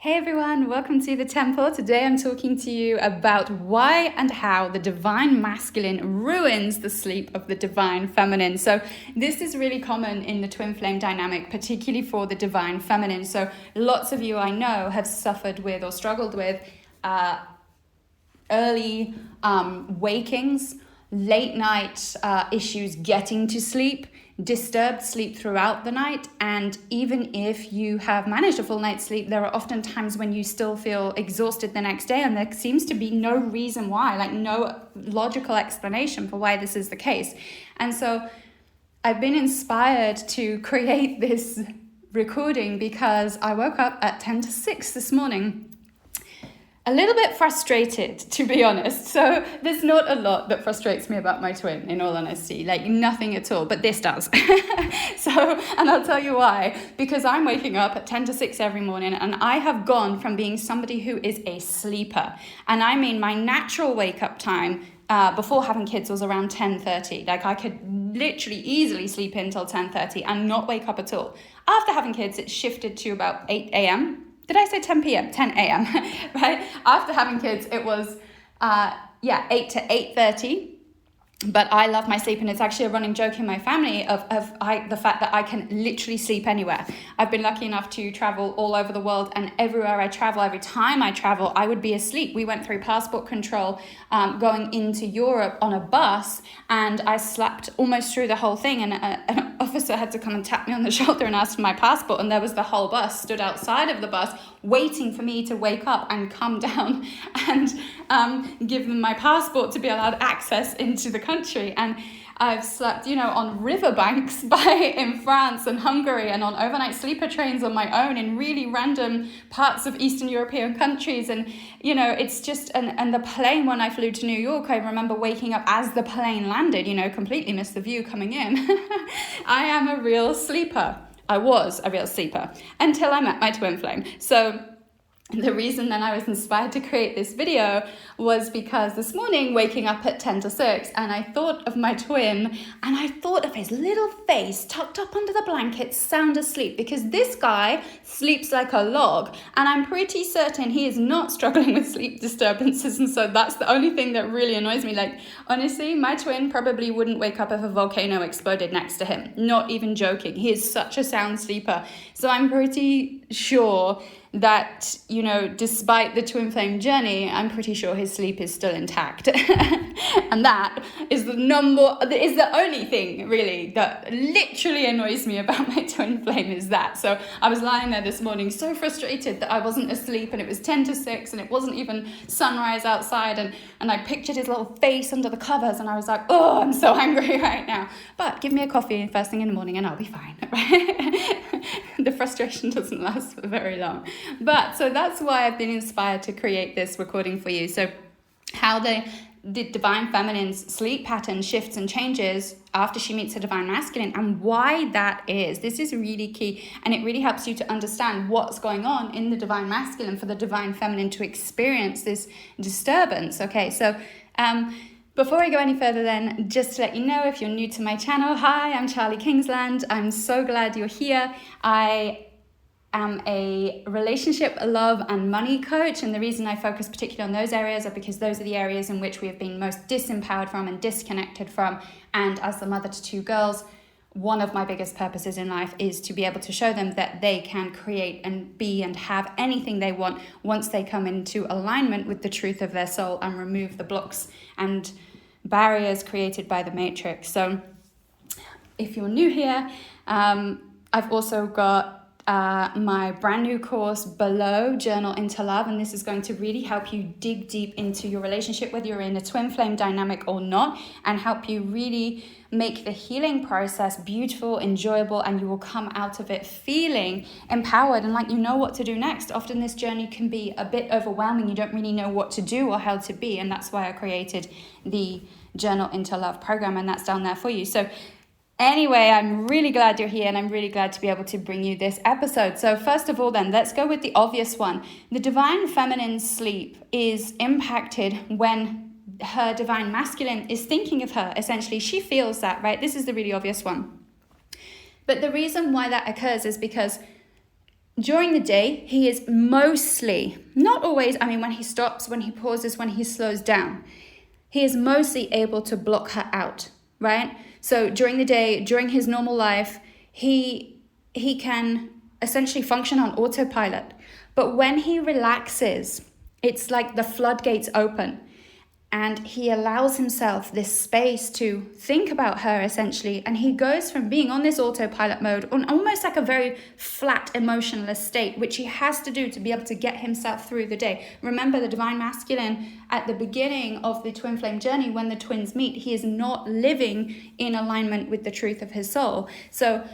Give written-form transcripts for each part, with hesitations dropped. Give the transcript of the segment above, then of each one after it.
Hey everyone, welcome to the temple. Today I'm talking to you about why and how the divine masculine ruins the sleep of the divine feminine. So this is really common in the twin flame dynamic, particularly for the divine feminine. So lots of you I know have suffered with or struggled with early wakings, late night issues getting to sleep, disturbed sleep throughout the night, and even if you have managed a full night's sleep, there are often times when you still feel exhausted the next day, and there seems to be no reason why, like no logical explanation for why this is the case. And so I've been inspired to create this recording because I woke up at 10 to 6 this morning. A little bit frustrated, to be honest. So there's not a lot that frustrates me about my twin, in all honesty, like nothing at all, but this does. And I'll tell you why. Because I'm waking up at 10 to 6 every morning, and I have gone from being somebody who is a sleeper. And I mean, my natural wake up time before having kids was around 10:30. Like I could literally easily sleep in till 10:30 and not wake up at all. After having kids, it shifted to about 8 a.m. Did I say 10 p.m.? 10 a.m., right? After having kids, it was, 8 to 8:30. But I love my sleep, and it's actually a running joke in my family of the fact that I can literally sleep anywhere. I've been lucky enough to travel all over the world, and everywhere I travel, every time I travel, I would be asleep. We went through passport control going into Europe on a bus, and I slept almost through the whole thing, and an officer had to come and tap me on the shoulder and ask for my passport, and there was the whole bus stood outside of the bus waiting for me to wake up and come down and give them my passport to be allowed access into the country. And I've slept, on riverbanks in France and Hungary, and on overnight sleeper trains on my own in really random parts of Eastern European countries. And, it's just, and the plane, when I flew to New York, I remember waking up as the plane landed, completely missed the view coming in. I am a real sleeper. I was a real sleeper until I met my twin flame. So the reason then I was inspired to create this video was because this morning, waking up at 10 to 6, and I thought of my twin, and I thought of his little face tucked up under the blanket, sound asleep, because this guy sleeps like a log, and I'm pretty certain he is not struggling with sleep disturbances, and so that's the only thing that really annoys me. Like, honestly, my twin probably wouldn't wake up if a volcano exploded next to him. Not even joking. He is such a sound sleeper. So I'm pretty sure that, despite the twin flame journey, I'm pretty sure his sleep is still intact. And that is the only thing really that literally annoys me about my twin flame, is that. So I was lying there this morning so frustrated that I wasn't asleep, and it was 10 to 6 and it wasn't even sunrise outside, and I pictured his little face under the covers, and I was like, oh, I'm so angry right now. But give me a coffee first thing in the morning and I'll be fine, right? The frustration doesn't last for very long. But so that's why I've been inspired to create this recording for you. So how the divine feminine's sleep pattern shifts and changes after she meets the divine masculine, and why that is. This is really key, and it really helps you to understand what's going on in the divine masculine for the divine feminine to experience this disturbance. Okay, so before I go any further then, just to let you know, if you're new to my channel, hi, I'm Charlie Kingsland. I'm so glad you're here. I am a relationship, love, and money coach, and the reason I focus particularly on those areas are because those are the areas in which we have been most disempowered from and disconnected from. And as the mother to two girls, one of my biggest purposes in life is to be able to show them that they can create and be and have anything they want once they come into alignment with the truth of their soul and remove the blocks and barriers created by the matrix. So if you're new here, I've also got my brand new course below, Journal into Love, and this is going to really help you dig deep into your relationship, whether you're in a twin flame dynamic or not, and help you really make the healing process beautiful, enjoyable, and you will come out of it feeling empowered and like you know what to do next. Often this journey can be a bit overwhelming. You don't really know what to do or how to be, and that's why I created the Journal into Love program, and that's down there for you. So anyway, I'm really glad you're here, and I'm really glad to be able to bring you this episode. So first of all then, let's go with the obvious one. The divine feminine's sleep is impacted when her divine masculine is thinking of her. Essentially, she feels that, right? This is the really obvious one. But the reason why that occurs is because During the day, he is mostly, not always, I mean, when he stops, when he pauses, when he slows down, he is mostly able to block her out, right? So during the day, during his normal life, he can essentially function on autopilot. But when he relaxes, it's like the floodgates open. And he allows himself this space to think about her, essentially. And he goes from being on this autopilot mode, on almost like a very flat, emotionless state, which he has to do to be able to get himself through the day. Remember, the divine masculine at the beginning of the twin flame journey, when the twins meet, he is not living in alignment with the truth of his soul. So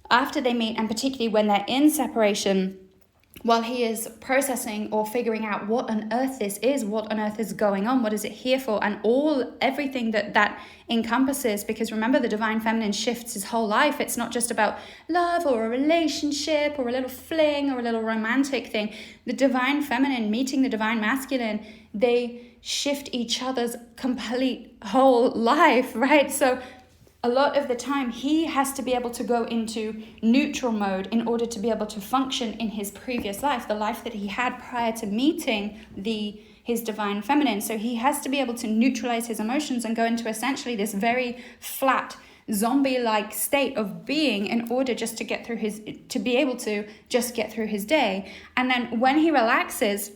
after they meet, and particularly when they're in separation, while he is processing or figuring out what on earth this is, what on earth is going on, what is it here for, and everything that encompasses, because remember, the divine feminine shifts his whole life. It's not just about love or a relationship or a little fling or a little romantic thing. The divine feminine meeting the divine masculine, they shift each other's complete whole life, right? So a lot of the time, he has to be able to go into neutral mode in order to be able to function in his previous life, the life that he had prior to meeting his divine feminine. So he has to be able to neutralize his emotions and go into essentially this very flat, zombie-like state of being in order just to get through to be able to just get through his day. And then when he relaxes,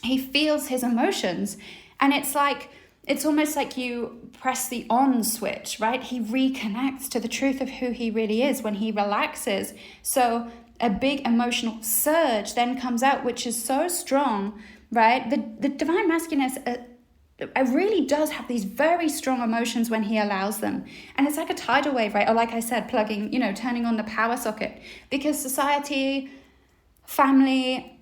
he feels his emotions, and it's almost like you press the on switch, right? He reconnects to the truth of who he really is when he relaxes. So a big emotional surge then comes out, which is so strong, right? The divine masculine really does have these very strong emotions when he allows them. And it's like a tidal wave, right? Or like I said, turning on the power socket. Because society, family,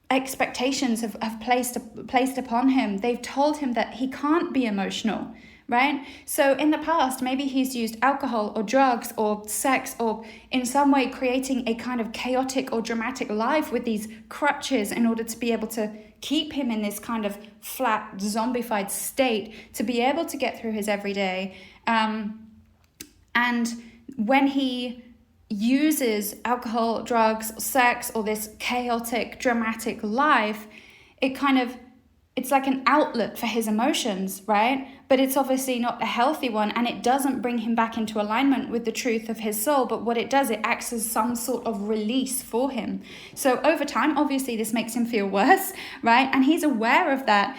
expectations have placed upon him. They've told him that he can't be emotional, right? So in the past, maybe he's used alcohol or drugs or sex or in some way creating a kind of chaotic or dramatic life with these crutches in order to be able to keep him in this kind of flat, zombified state to be able to get through his everyday. And when he uses alcohol, drugs, sex, or this chaotic, dramatic life, it's like an outlet for his emotions, right? But it's obviously not a healthy one, and it doesn't bring him back into alignment with the truth of his soul. But what it does, it acts as some sort of release for him. So over time, obviously, this makes him feel worse, right? And he's aware of that.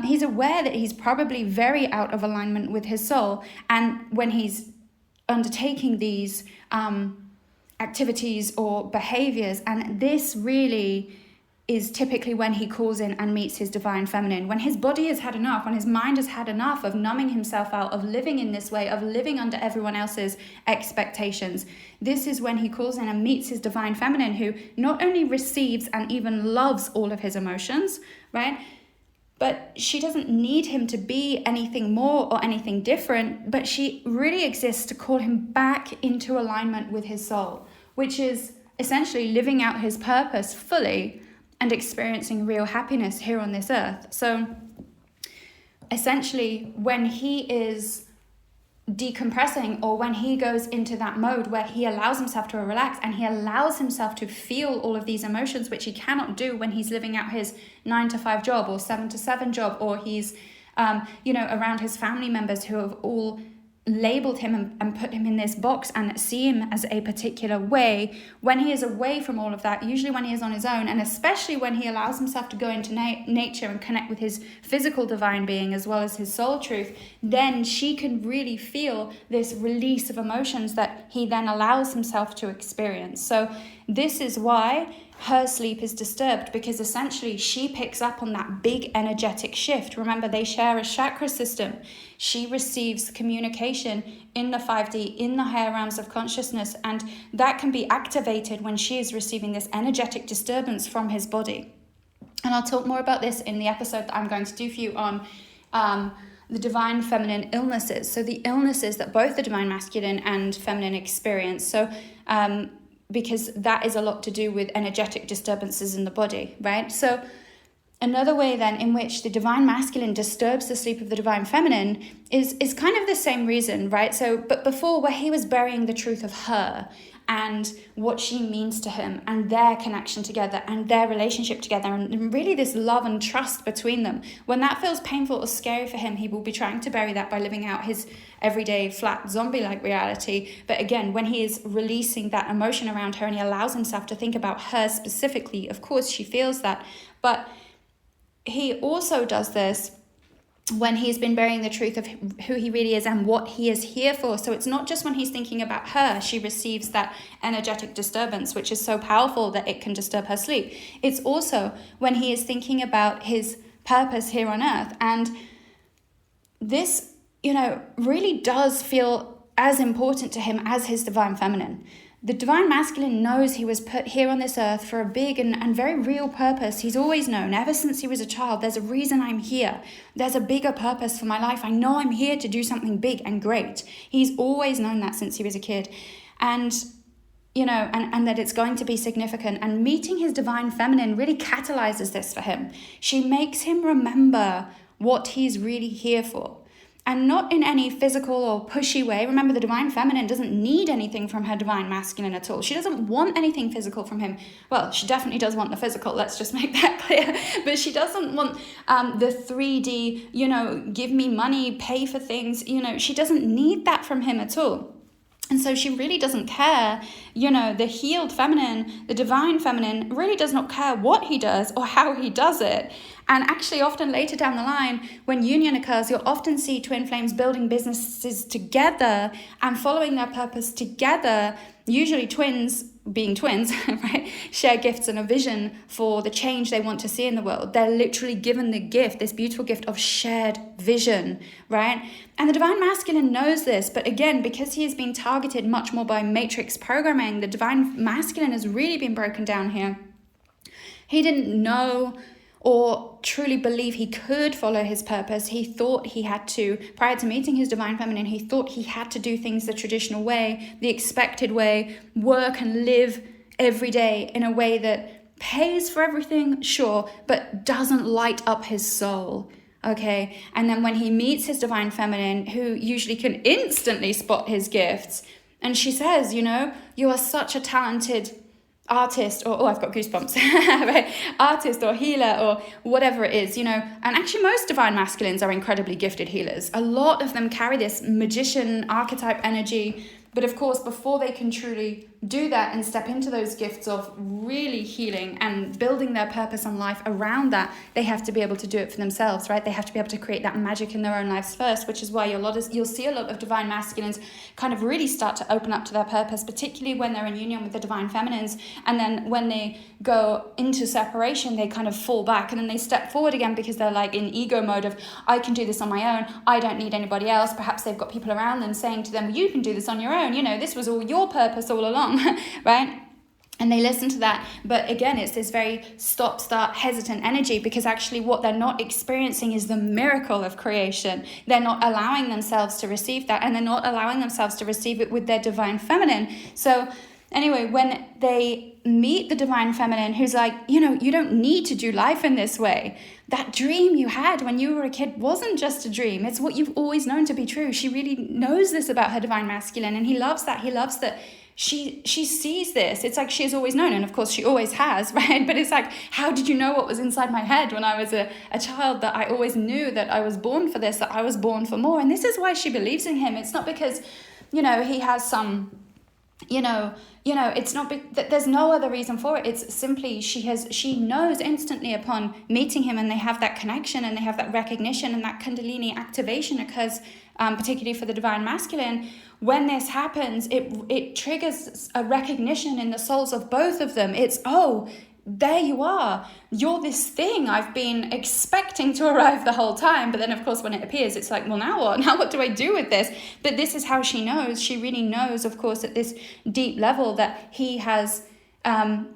He's aware that he's probably very out of alignment with his soul. And when he's undertaking these activities or behaviors, and this really is typically when he calls in and meets his divine feminine, when his body has had enough, when his mind has had enough of numbing himself out, of living in this way, of living under everyone else's expectations. This is when he calls in and meets his divine feminine, who not only receives and even loves all of his emotions, right? But she doesn't need him to be anything more or anything different, but she really exists to call him back into alignment with his soul, which is essentially living out his purpose fully and experiencing real happiness here on this earth. So essentially, when he is decompressing, or when he goes into that mode where he allows himself to relax and he allows himself to feel all of these emotions, which he cannot do when he's living out his 9-to-5 job or 7-to-7 job, or he's around his family members who have all labeled him and put him in this box and see him as a particular way. When he is away from all of that, usually when he is on his own, and especially when he allows himself to go into nature and connect with his physical divine being as well as his soul truth, then she can really feel this release of emotions that he then allows himself to experience. So this is why her sleep is disturbed, because essentially she picks up on that big energetic shift. Remember, they share a chakra system. She receives communication in the 5D, in the higher realms of consciousness, and that can be activated when she is receiving this energetic disturbance from his body. And I'll talk more about this in the episode that I'm going to do for you on the divine feminine illnesses. So the illnesses that both the divine masculine and feminine experience. So because that is a lot to do with energetic disturbances in the body, right? So another way then in which the divine masculine disturbs the sleep of the divine feminine is kind of the same reason, right? So, but before, where he was burying the truth of her and what she means to him, and their connection together and their relationship together, and really this love and trust between them. When that feels painful or scary for him, he will be trying to bury that by living out his everyday flat zombie-like reality. But again, when he is releasing that emotion around her and he allows himself to think about her specifically, of course she feels that, but he also does this when he's been burying the truth of who he really is and what he is here for. So it's not just when he's thinking about her, she receives that energetic disturbance, which is so powerful that it can disturb her sleep. It's also when he is thinking about his purpose here on earth. And this, really does feel as important to him as his divine feminine. The divine masculine knows he was put here on this earth for a big and very real purpose. He's always known, ever since he was a child, there's a reason I'm here. There's a bigger purpose for my life. I know I'm here to do something big and great. He's always known that since he was a kid. And, and that it's going to be significant. And meeting his divine feminine really catalyzes this for him. She makes him remember what he's really here for. And not in any physical or pushy way. Remember, the divine feminine doesn't need anything from her divine masculine at all. She doesn't want anything physical from him. Well, she definitely does want the physical, let's just make that clear. But she doesn't want the 3D, give me money, pay for things. She doesn't need that from him at all. And so she really doesn't care, the healed feminine, the divine feminine really does not care what he does or how he does it. And actually often later down the line, when union occurs, you'll often see twin flames building businesses together and following their purpose together. Usually twins, being twins, right, share gifts and a vision for the change they want to see in the world. They're literally given the gift, this beautiful gift of shared vision, right? And the divine masculine knows this, but again, because he has been targeted much more by matrix programming, the divine masculine has really been broken down here. He didn't know or truly believe he could follow his purpose. He thought he had to, prior to meeting his divine feminine, he thought he had to do things the traditional way, the expected way, work and live every day in a way that pays for everything, sure, but doesn't light up his soul. Okay, and then when he meets his divine feminine, who usually can instantly spot his gifts, and she says, you are such a talented artist, or I've got goosebumps, right? Artist or healer or whatever it is, and actually most divine masculines are incredibly gifted healers. A lot of them carry this magician archetype energy, but of course, before they can truly do that and step into those gifts of really healing and building their purpose on life around that, they have to be able to do it for themselves, right? They have to be able to create that magic in their own lives first, which is why you'll see a lot of divine masculines kind of really start to open up to their purpose, particularly when they're in union with the divine feminines. And then when they go into separation, they kind of fall back and then they step forward again because they're like in ego mode of, I can do this on my own. I don't need anybody else. Perhaps they've got people around them saying to them, you can do this on your own. This was all your purpose all along. Right? And they listen to that. But again, it's this very stop, start, hesitant energy, because actually what they're not experiencing is the miracle of creation. They're not allowing themselves to receive that, and they're not allowing themselves to receive it with their divine feminine. So anyway, when they meet the divine feminine, who's like, you don't need to do life in this way. That dream you had when you were a kid wasn't just a dream. It's what you've always known to be true. She really knows this about her divine masculine, and he loves that. He loves that she sees this. It's like she has always known, and of course she always has, right? But it's like, how did you know what was inside my head when I was a child, that I always knew that I was born for this, that I was born for more? And this is why she believes in him. It's not because, he has some, it's not that there's no other reason for it. It's simply she knows instantly upon meeting him, and they have that connection and they have that recognition, and that Kundalini activation occurs, particularly for the divine masculine. When this happens, it triggers a recognition in the souls of both of them. It's, oh, there you are. You're this thing I've been expecting to arrive the whole time. But then, of course, when it appears, it's like, well, now what? Now what do I do with this? But this is how she knows. She really knows, of course, at this deep level that he has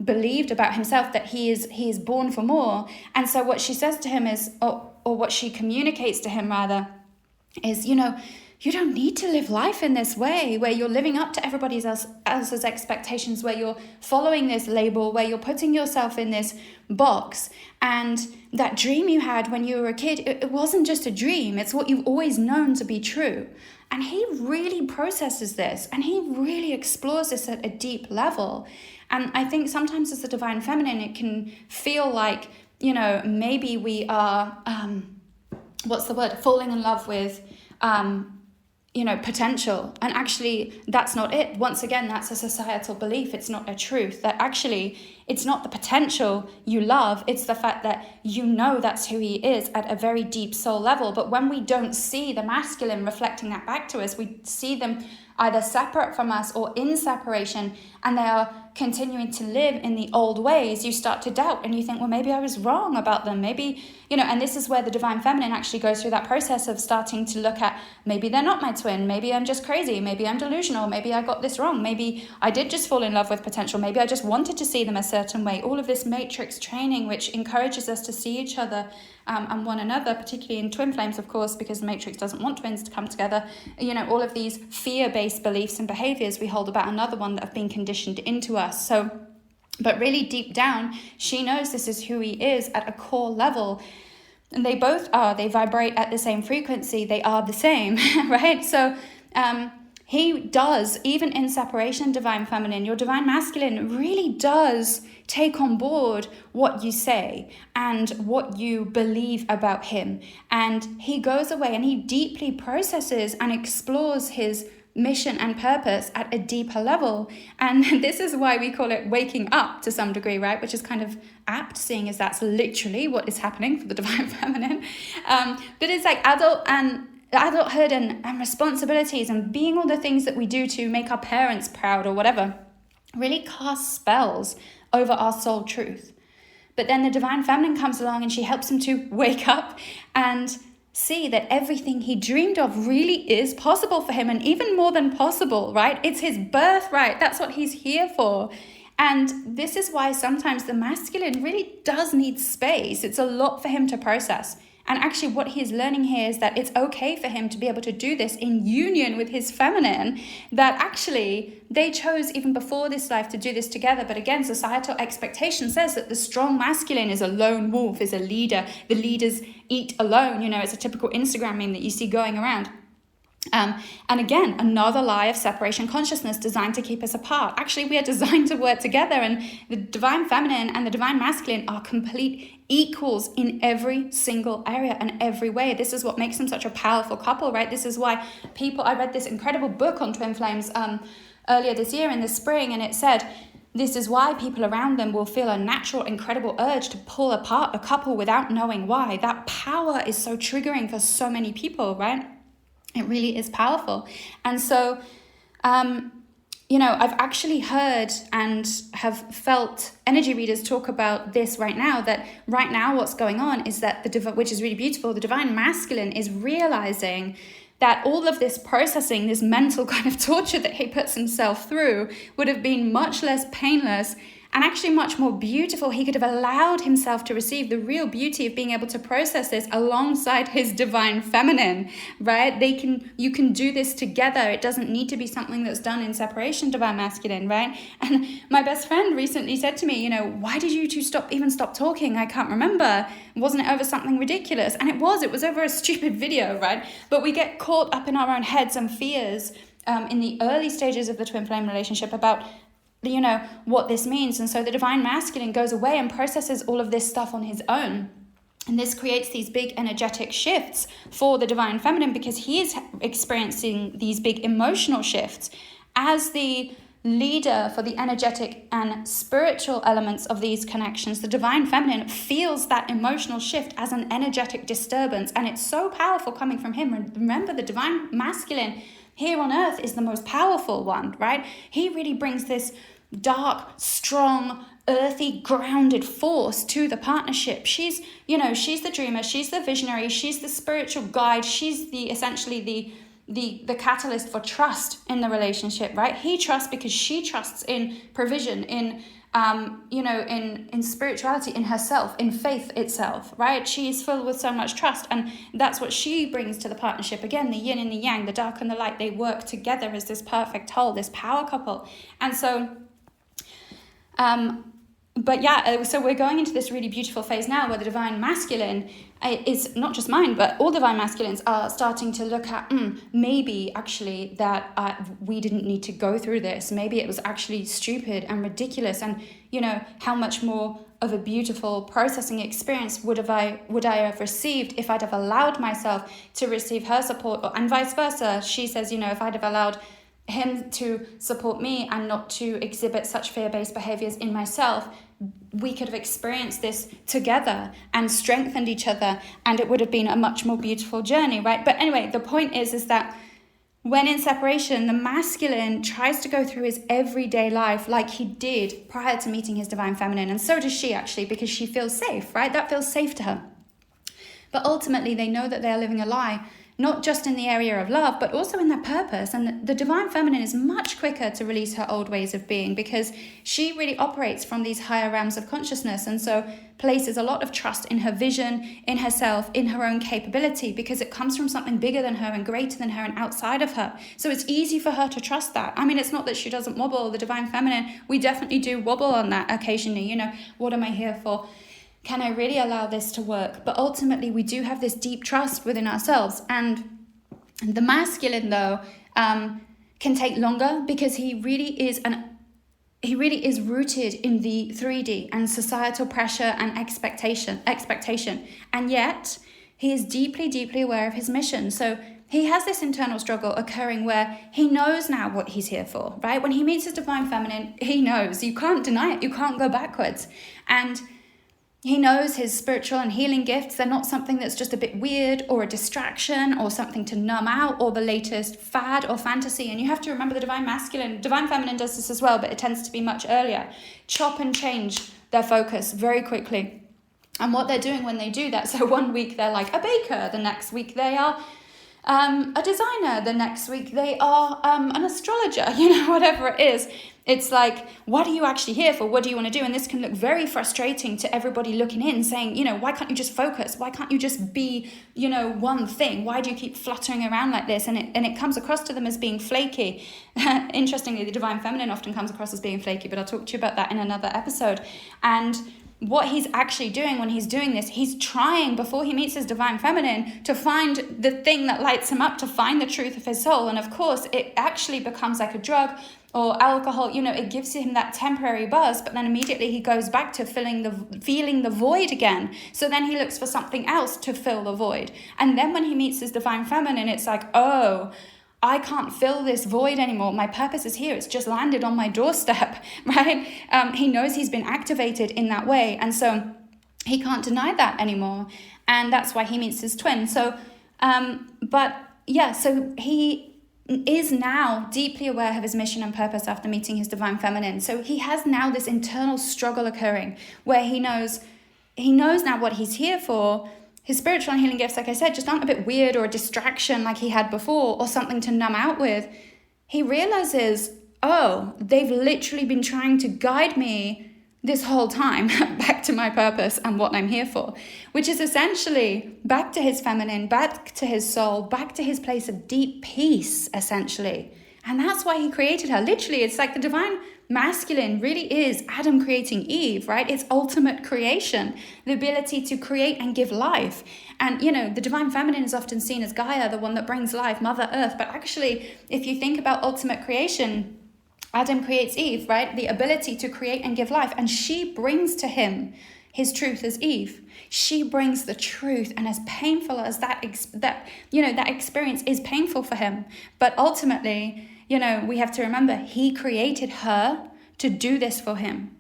believed about himself, that he is born for more. And so what she says to him is, or what she communicates to him rather, is, you don't need to live life in this way where you're living up to everybody else's expectations, where you're following this label, where you're putting yourself in this box. And that dream you had when you were a kid, it wasn't just a dream. It's what you've always known to be true. And he really processes this, and he really explores this at a deep level. And I think sometimes as the divine feminine, it can feel like, maybe we are, falling in love with, potential. And actually, that's not it. Once again, that's a societal belief. It's not a truth. That actually, it's not the potential you love. It's the fact that that's who he is at a very deep soul level. But when we don't see the masculine reflecting that back to us, we see them either separate from us or in separation, and they are continuing to live in the old ways, you start to doubt and you think, well, maybe I was wrong about them. Maybe, and this is where the divine feminine actually goes through that process of starting to look at, maybe they're not my twin. Maybe I'm just crazy. Maybe I'm delusional. Maybe I got this wrong. Maybe I did just fall in love with potential. Maybe I just wanted to see them a certain way. All of this matrix training, which encourages us to see each other and one another, particularly in twin flames, of course, because the matrix doesn't want twins to come together. All of these fear-based beliefs and behaviors we hold about another one that have been conditioned into us. But really deep down, she knows this is who he is at a core level. And they both are. They vibrate at the same frequency. They are the same, right? So he does, even in separation, divine feminine, your divine masculine really does take on board what you say and what you believe about him. And he goes away and he deeply processes and explores his mission and purpose at a deeper level. And this is why we call it waking up to some degree, right? Which is kind of apt, seeing as that's literally what is happening for the divine feminine. But it's like adulthood and responsibilities and being all the things that we do to make our parents proud or whatever really cast spells over our soul truth. But then the divine feminine comes along and she helps him to wake up and see that everything he dreamed of really is possible for him, and even more than possible, right? It's his birthright. That's what he's here for. And this is why sometimes the masculine really does need space. It's a lot for him to process. And actually what he's learning here is that it's okay for him to be able to do this in union with his feminine, that actually they chose even before this life to do this together. But again, societal expectation says that the strong masculine is a lone wolf, is a leader. The leaders eat alone. It's a typical Instagram meme that you see going around. And again, another lie of separation consciousness designed to keep us apart. Actually, we are designed to work together, and the divine feminine and the divine masculine are complete equals in every single area and every way. This is what makes them such a powerful couple, right? This is why I read this incredible book on twin flames earlier this year in the spring, and it said, this is why people around them will feel a natural, incredible urge to pull apart a couple without knowing why. That power is so triggering for so many people, right? It really is powerful. And so, I've actually heard and have felt energy readers talk about this right now, that right now what's going on is that which is really beautiful, the divine masculine is realizing that all of this processing, this mental kind of torture that he puts himself through would have been much less painless and actually much more beautiful. He could have allowed himself to receive the real beauty of being able to process this alongside his divine feminine, right? You can do this together. It doesn't need to be something that's done in separation, divine masculine, right? And my best friend recently said to me, why did you two stop talking? I can't remember. Wasn't it over something ridiculous? And it was over a stupid video, right? But we get caught up in our own heads and fears in the early stages of the twin flame relationship about what this means. And so the divine masculine goes away and processes all of this stuff on his own. And this creates these big energetic shifts for the divine feminine, because he is experiencing these big emotional shifts. As the leader for the energetic and spiritual elements of these connections, the divine feminine feels that emotional shift as an energetic disturbance. And it's so powerful coming from him. Remember, the divine masculine here on earth is the most powerful one, right? He really brings this dark, strong, earthy, grounded force to the partnership. She's the dreamer, she's the visionary, she's the spiritual guide, she's essentially the catalyst for trust in the relationship, right? He trusts because she trusts in provision, in in spirituality, in herself, in faith itself, right? She's filled with so much trust, and that's what she brings to the partnership. Again, the yin and the yang, the dark and the light, they work together as this perfect whole, this power couple. And so, so we're going into this really beautiful phase now where the divine masculine is not just mine, but all divine masculines are starting to look at, maybe actually that we didn't need to go through this. Maybe it was actually stupid and ridiculous. And, how much more of a beautiful processing experience would I have received if I'd have allowed myself to receive her support, and vice versa. She says, if I'd have allowed him to support me and not to exhibit such fear-based behaviors in myself, we could have experienced this together and strengthened each other, and it would have been a much more beautiful journey, right? But anyway, the point is that when in separation, the masculine tries to go through his everyday life like he did prior to meeting his divine feminine, and so does she actually, because she feels safe, right? That feels safe to her. But ultimately, they know that they are living a lie, not just in the area of love, but also in their purpose. And the divine feminine is much quicker to release her old ways of being, because she really operates from these higher realms of consciousness, and so places a lot of trust in her vision, in herself, in her own capability, because it comes from something bigger than her and greater than her and outside of her. So it's easy for her to trust that. I mean, it's not that she doesn't wobble. The divine feminine, we definitely do wobble on that occasionally. What am I here for? Can I really allow this to work? But ultimately, we do have this deep trust within ourselves. And the masculine, though, can take longer, because he really is rooted in the 3D and societal pressure and expectation. And yet, he is deeply, deeply aware of his mission. So he has this internal struggle occurring where he knows now what he's here for, right? When he meets his divine feminine, he knows. You can't deny it. You can't go backwards. And he knows his spiritual and healing gifts. They're not something that's just a bit weird or a distraction or something to numb out or the latest fad or fantasy. And you have to remember, the divine feminine does this as well, but it tends to be much earlier. Chop and change their focus very quickly. And what they're doing when they do that, so one week they're like a baker, the next week they are a designer, the next week they are an astrologer, whatever it is. It's like, what are you actually here for? What do you want to do? And this can look very frustrating to everybody looking in, saying, why can't you just focus? Why can't you just be, one thing? Why do you keep fluttering around like this? And it comes across to them as being flaky. Interestingly, the divine feminine often comes across as being flaky, but I'll talk to you about that in another episode. And what he's actually doing when he's doing this, he's trying, before he meets his divine feminine, to find the thing that lights him up, to find the truth of his soul. And of course, it actually becomes like a drug or alcohol. It gives him that temporary buzz, but then immediately he goes back to feeling the void again. So then he looks for something else to fill the void. And then when he meets his divine feminine, it's like, oh, I can't fill this void anymore. My purpose is here. It's just landed on my doorstep, right? He knows he's been activated in that way. And so he can't deny that anymore. And that's why he meets his twin. So, so he is now deeply aware of his mission and purpose after meeting his divine feminine. So he has now this internal struggle occurring where he knows now what he's here for. His spiritual and healing gifts, like I said, just aren't a bit weird or a distraction like he had before or something to numb out with. He realizes, oh, they've literally been trying to guide me this whole time back to my purpose and what I'm here for, which is essentially back to his feminine, back to his soul, back to his place of deep peace, essentially. And that's why he created her. Literally, it's like the divine masculine really is Adam creating Eve, right? It's ultimate creation, the ability to create and give life. And, the divine feminine is often seen as Gaia, the one that brings life, Mother Earth. But actually, if you think about ultimate creation, Adam creates Eve, right? The ability to create and give life. And she brings to him his truth as Eve. She brings the truth, and as painful as that experience is painful for him. But ultimately, we have to remember, he created her to do this for him.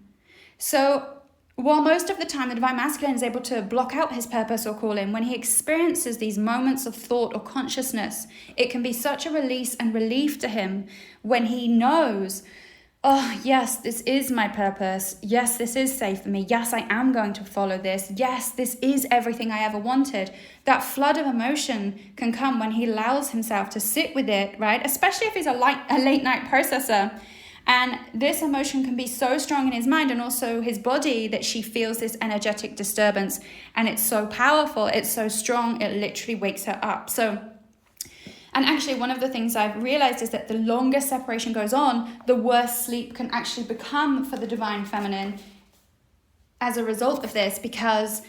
So while most of the time the divine masculine is able to block out his purpose or calling, when he experiences these moments of thought or consciousness, it can be such a release and relief to him when he knows, oh, yes, this is my purpose. Yes, this is safe for me. Yes, I am going to follow this. Yes, this is everything I ever wanted. That flood of emotion can come when he allows himself to sit with it, right? Especially if he's a late night processor. And this emotion can be so strong in his mind and also his body that she feels this energetic disturbance. And it's so powerful, it's so strong, it literally wakes her up. And actually, one of the things I've realized is that the longer separation goes on, the worse sleep can actually become for the divine feminine as a result of this, because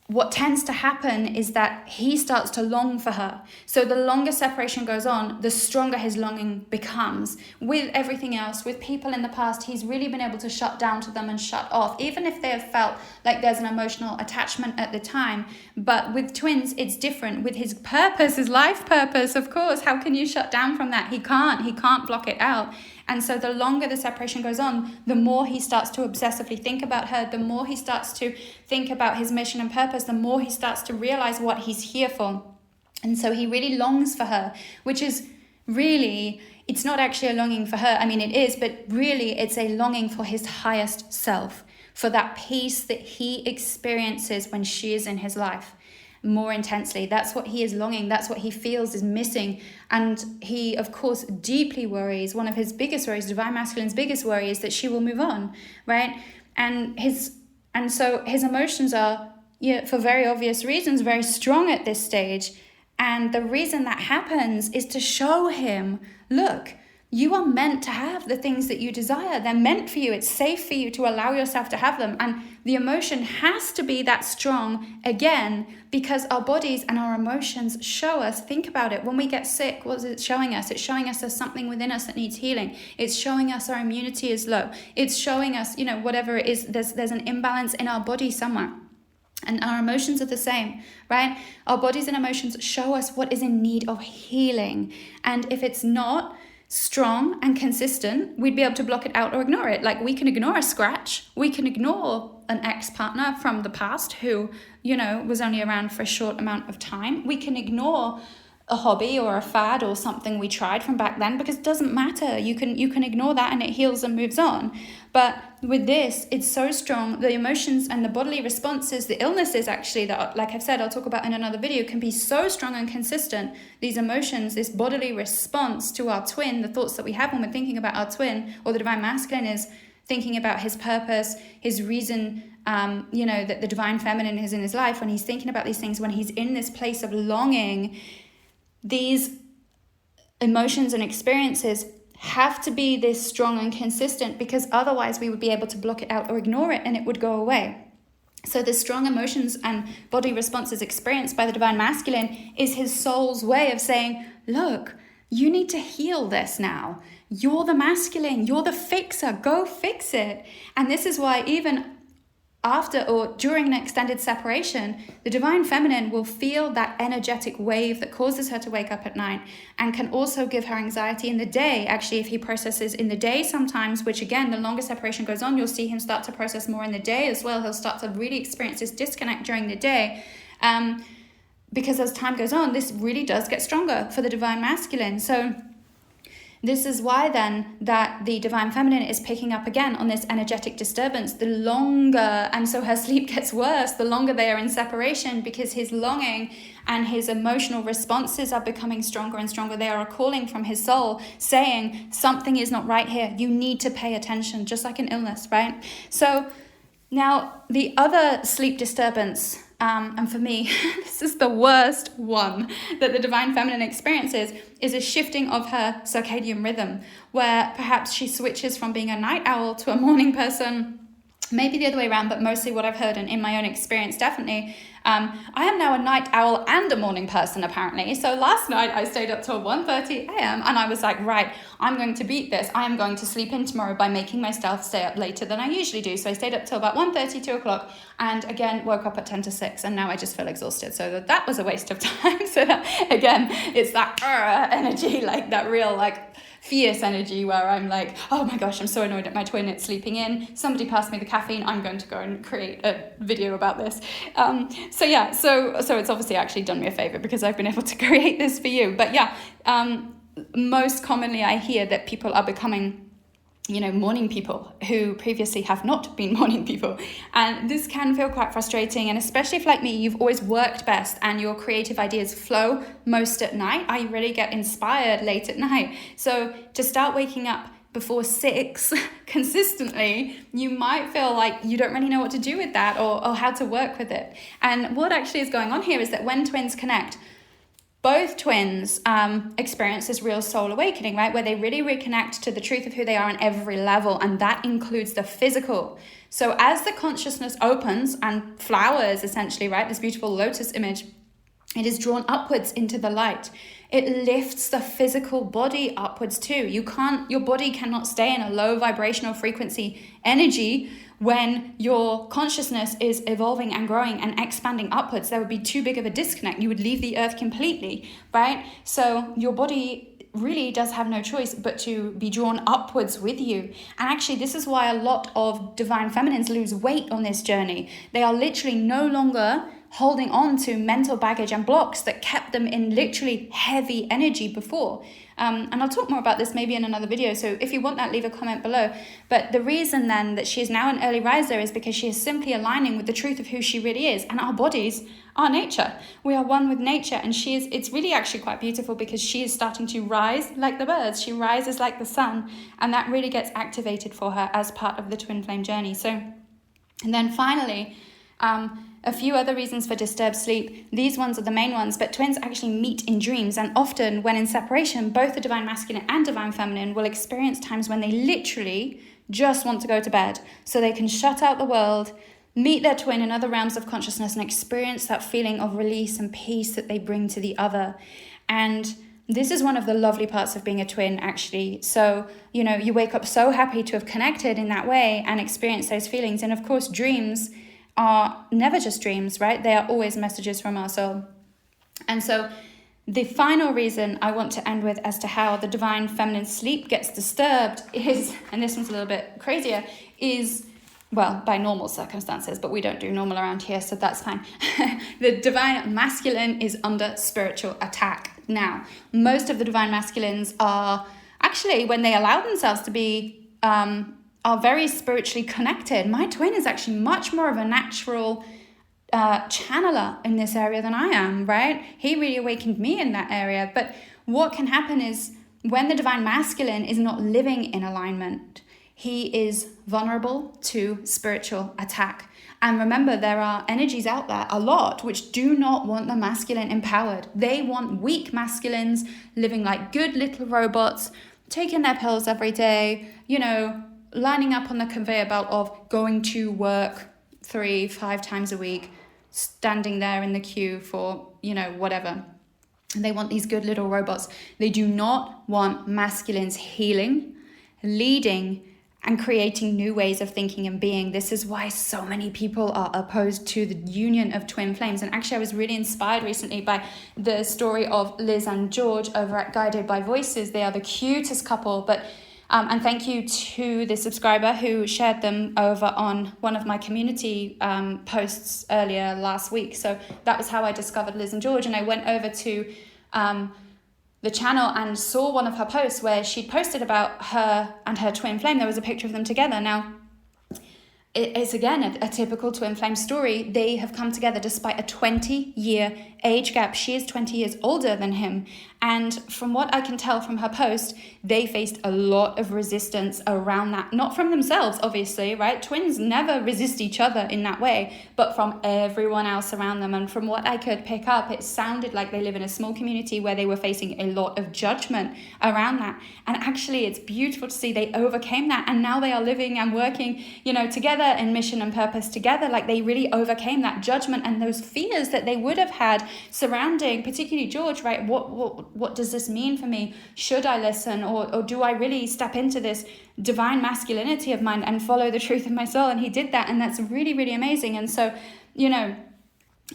what tends to happen is that he starts to long for her. So the longer separation goes on, the stronger his longing becomes. With everything else, with people in the past, he's really been able to shut down to them and shut off, even if they have felt like there's an emotional attachment at the time. But with twins, it's different. With his purpose, his life purpose, of course, how can you shut down from that? He can't block it out. And so the longer the separation goes on, the more he starts to obsessively think about her, the more he starts to think about his mission and purpose, the more he starts to realize what he's here for. And so he really longs for her, which is really, it's not actually a longing for her. I mean, it is, but really it's a longing for his highest self, for that peace that he experiences when she is in his life more intensely. That's what he is longing. That's what he feels is missing. And he, of course, deeply worries. One of his biggest worries, divine masculine's biggest worry, is that she will move on, right? And so his emotions are, for very obvious reasons, very strong at this stage. And the reason that happens is to show him, look, you are meant to have the things that you desire. They're meant for you. It's safe for you to allow yourself to have them. And the emotion has to be that strong, again, because our bodies and our emotions show us. Think about it. When we get sick, what is it showing us? It's showing us there's something within us that needs healing. It's showing us our immunity is low. It's showing us, whatever it is, there's an imbalance in our body somewhere. And our emotions are the same, right? Our bodies and emotions show us what is in need of healing. And if it's not strong and consistent, we'd be able to block it out or ignore it. Like, we can ignore a scratch, we can ignore an ex-partner from the past who, was only around for a short amount of time. We can ignore a hobby or a fad or something we tried from back then, because it doesn't matter. You can ignore that and it heals and moves on. But with this, it's so strong. The emotions and the bodily responses, the illnesses actually, that, like I've said, I'll talk about in another video, can be so strong and consistent. These emotions, this bodily response to our twin, the thoughts that we have when we're thinking about our twin, or the divine masculine is thinking about his purpose, his reason, that the divine feminine is in his life. When he's thinking about these things, when he's in this place of longing, these emotions and experiences have to be this strong and consistent, because otherwise we would be able to block it out or ignore it and it would go away. So the strong emotions and body responses experienced by the divine masculine is his soul's way of saying, look, you need to heal this now. You're the masculine, you're the fixer, go fix it. And this is why even after or during an extended separation, the divine feminine will feel that energetic wave that causes her to wake up at night, and can also give her anxiety in the day. Actually, if he processes in the day sometimes, which again, the longer separation goes on, you'll see him start to process more in the day as well. He'll start to really experience this disconnect during the day. Because as time goes on, this really does get stronger for the divine masculine. So this is why then that the divine feminine is picking up again on this energetic disturbance the longer, and so her sleep gets worse the longer they are in separation, because his longing and his emotional responses are becoming stronger and stronger. They are a calling from his soul saying something is not right here. You need to pay attention, just like an illness, right? So now the other sleep disturbance, and for me, this is the worst one that the divine feminine experiences, is a shifting of her circadian rhythm, where perhaps she switches from being a night owl to a morning person. Maybe the other way around, but mostly what I've heard and in my own experience, definitely. I am now a night owl and a morning person, apparently. So last night I stayed up till 1:30 a.m. and I was like, right, I'm going to beat this. I am going to sleep in tomorrow by making myself stay up later than I usually do. So I stayed up till about 1:30, 2 o'clock, and again, woke up at 10 to 6, and now I just feel exhausted. So that was a waste of time. So that, again, it's that energy, like that real, fierce energy where I'm like, oh my gosh, I'm so annoyed at my twin, it's sleeping in. Somebody passed me the caffeine, I'm going to go and create a video about this. So it's obviously actually done me a favor, because I've been able to create this for you. But most commonly I hear that people are becoming morning people who previously have not been morning people. And this can feel quite frustrating. And especially if, like me, you've always worked best and your creative ideas flow most at night, I really get inspired late at night. So to start waking up before 6 consistently, you might feel like you don't really know what to do with that or how to work with it. And what actually is going on here is that when twins connect, both twins experience this real soul awakening, right? Where they really reconnect to the truth of who they are on every level, and that includes the physical. So as the consciousness opens and flowers, essentially, right, this beautiful lotus image, it is drawn upwards into the light. It lifts the physical body upwards too. Your body cannot stay in a low vibrational frequency energy when your consciousness is evolving and growing and expanding upwards. There would be too big of a disconnect. You would leave the earth completely, right? So your body really does have no choice but to be drawn upwards with you. And actually, this is why a lot of divine feminines lose weight on this journey. They are literally no longer holding on to mental baggage and blocks that kept them in literally heavy energy before. And I'll talk more about this maybe in another video, so if you want that, leave a comment below. But the reason then that she is now an early riser is because she is simply aligning with the truth of who she really is, and our bodies are nature. We are one with nature, and it's really actually quite beautiful because she is starting to rise like the birds. She rises like the sun, and that really gets activated for her as part of the twin flame journey. And then finally, a few other reasons for disturbed sleep. These ones are the main ones, but twins actually meet in dreams, and often when in separation, both the divine masculine and divine feminine will experience times when they literally just want to go to bed so they can shut out the world, meet their twin in other realms of consciousness, and experience that feeling of release and peace that they bring to the other. And this is one of the lovely parts of being a twin, actually. So, you wake up so happy to have connected in that way and experience those feelings. And of course, dreams are never just dreams, right? They are always messages from our soul. And so the final reason I want to end with as to how the divine feminine sleep gets disturbed is, and this one's a little bit crazier, is, well, by normal circumstances, but we don't do normal around here, so that's fine. The divine masculine is under spiritual attack. Now, most of the divine masculines are actually, when they allow themselves to be, are very spiritually connected. My twin is actually much more of a natural channeler in this area than I am, right? He really awakened me in that area. But what can happen is when the divine masculine is not living in alignment, he is vulnerable to spiritual attack. And remember, there are energies out there, a lot, which do not want the masculine empowered. They want weak masculines living like good little robots, taking their pills every day, lining up on the conveyor belt of going to work 3-5 times a week, standing there in the queue for, whatever. And they want these good little robots. They do not want masculines healing, leading, and creating new ways of thinking and being. This is why so many people are opposed to the union of twin flames. And actually, I was really inspired recently by the story of Liz and George over at Guided by Voices. They are the cutest couple, but and thank you to the subscriber who shared them over on one of my community posts earlier last week. So that was how I discovered Liz and George. And I went over to the channel and saw one of her posts where she'd posted about her and her twin flame. There was a picture of them together. Now, it's again a typical twin flame story. They have come together despite a 20-year age gap. She is 20 years older than him. And from what I can tell from her post, they faced a lot of resistance around that. Not from themselves, obviously, right? Twins never resist each other in that way, but from everyone else around them. And from what I could pick up, it sounded like they live in a small community where they were facing a lot of judgment around that. And actually, it's beautiful to see they overcame that. And now they are living and working, together in mission and purpose together. Like they really overcame that judgment and those fears that they would have had surrounding, particularly George, right? What does this mean for me? Should I listen, or do I really step into this divine masculinity of mine and follow the truth of my soul? And he did that, and that's really, really amazing. And so,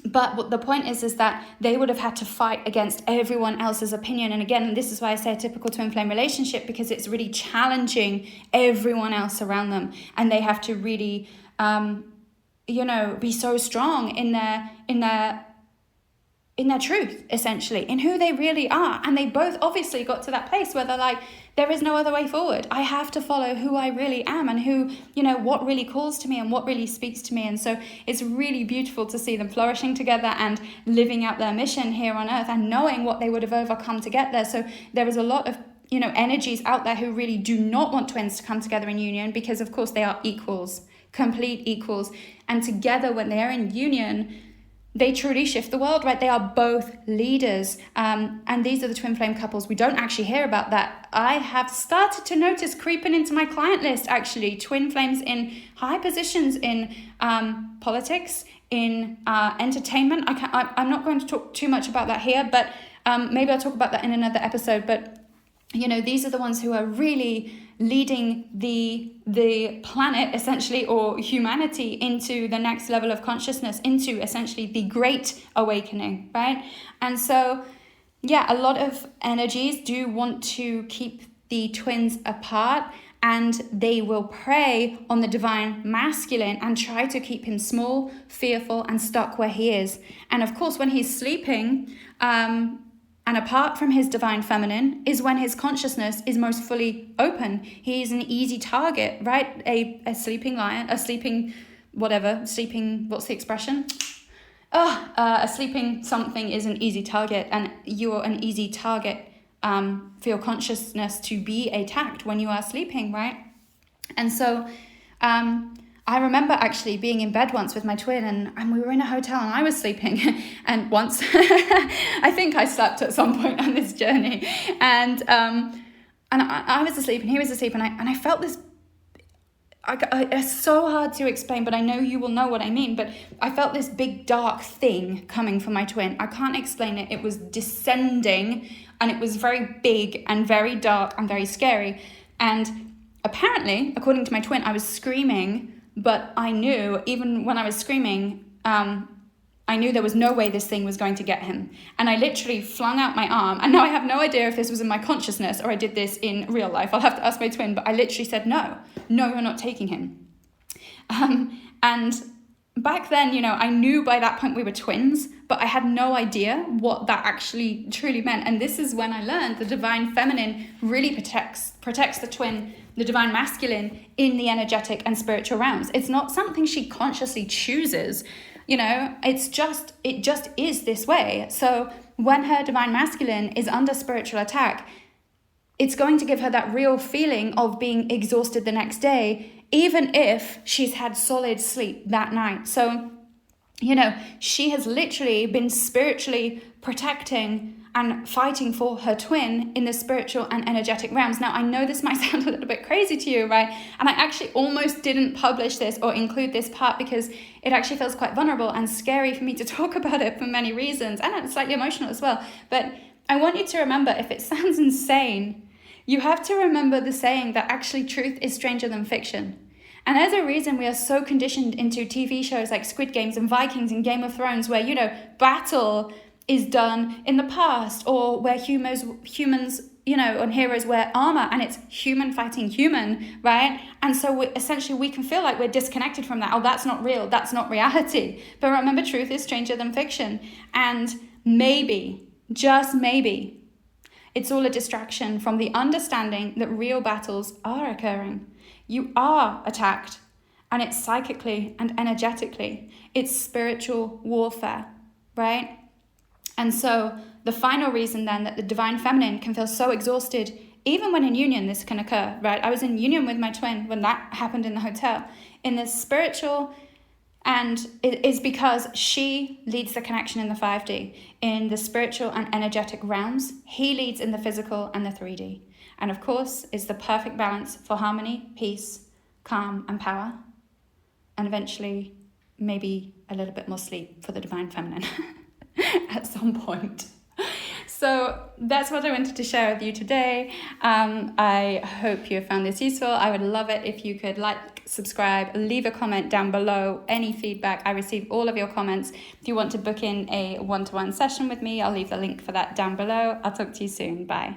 but what the point is that they would have had to fight against everyone else's opinion. And again, this is why I say a typical twin flame relationship, because it's really challenging everyone else around them, and they have to really, be so strong in their truth, essentially, in who they really are. And they both obviously got to that place where they're like, there is no other way forward. I have to follow who I really am and who, what really calls to me and what really speaks to me. And so it's really beautiful to see them flourishing together and living out their mission here on earth and knowing what they would have overcome to get there. So there is a lot of energies out there who really do not want twins to come together in union, because of course they are equals, complete equals. And together, when they are in union, they truly shift the world, right? They are both leaders. And these are the twin flame couples. We don't actually hear about that. I have started to notice creeping into my client list, actually, twin flames in high positions in politics, in entertainment. I'm not going to talk too much about that here, but maybe I'll talk about that in another episode. But, these are the ones who are really leading the planet, essentially, or humanity, into the next level of consciousness, into essentially the great awakening, right? And so, a lot of energies do want to keep the twins apart, and they will prey on the divine masculine and try to keep him small, fearful, and stuck where he is. And of course, when he's sleeping, and apart from his divine feminine, is when his consciousness is most fully open. He is an easy target, right? A sleeping lion, a sleeping what's the expression? A sleeping something is an easy target, and you're an easy target for your consciousness to be attacked when you are sleeping, right? And so I remember actually being in bed once with my twin, and we were in a hotel and I was sleeping. And once, I think I slept at some point on this journey. And I was asleep and he was asleep, and I felt this, it's so hard to explain, but I know you will know what I mean. But I felt this big dark thing coming from my twin. I can't explain it. It was descending, and it was very big and very dark and very scary. And apparently, according to my twin, I was screaming. But I knew, even when I was screaming, I knew there was no way this thing was going to get him. And I literally flung out my arm. And now I have no idea if this was in my consciousness or I did this in real life. I'll have to ask my twin. But I literally said, no, you're not taking him. And back then, I knew by that point we were twins, but I had no idea what that actually truly meant. And this is when I learned the divine feminine really protects the twin, the divine masculine, in the energetic and spiritual realms. It's not something she consciously chooses, it just is this way. So when her divine masculine is under spiritual attack, it's going to give her that real feeling of being exhausted the next day, even if she's had solid sleep that night. So, she has literally been spiritually protecting and fighting for her twin in the spiritual and energetic realms. Now, I know this might sound a little bit crazy to you, right? And I actually almost didn't publish this or include this part because it actually feels quite vulnerable and scary for me to talk about it for many reasons. And it's slightly emotional as well. But I want you to remember, if it sounds insane, you have to remember the saying that actually truth is stranger than fiction. And there's a reason we are so conditioned into TV shows like Squid Games and Vikings and Game of Thrones, where, battle is done in the past, or where humans, and heroes wear armor, and it's human fighting human, right? And so we can feel like we're disconnected from that. Oh, that's not real. That's not reality. But remember, truth is stranger than fiction. And maybe, just maybe, it's all a distraction from the understanding that real battles are occurring. You are attacked, and it's psychically and energetically. It's spiritual warfare, right? And so the final reason then that the divine feminine can feel so exhausted, even when in union, this can occur, right? I was in union with my twin when that happened in the hotel. In the spiritual, and it is because she leads the connection in the 5D. In the spiritual and energetic realms, he leads in the physical and the 3D. And of course, it's the perfect balance for harmony, peace, calm, and power. And eventually, maybe a little bit more sleep for the divine feminine at some point. So that's what I wanted to share with you today. I hope you have found this useful. I would love it if you could like, subscribe, leave a comment down below, any feedback. I receive all of your comments. If you want to book in a one-to-one session with me, I'll leave the link for that down below. I'll talk to you soon. Bye.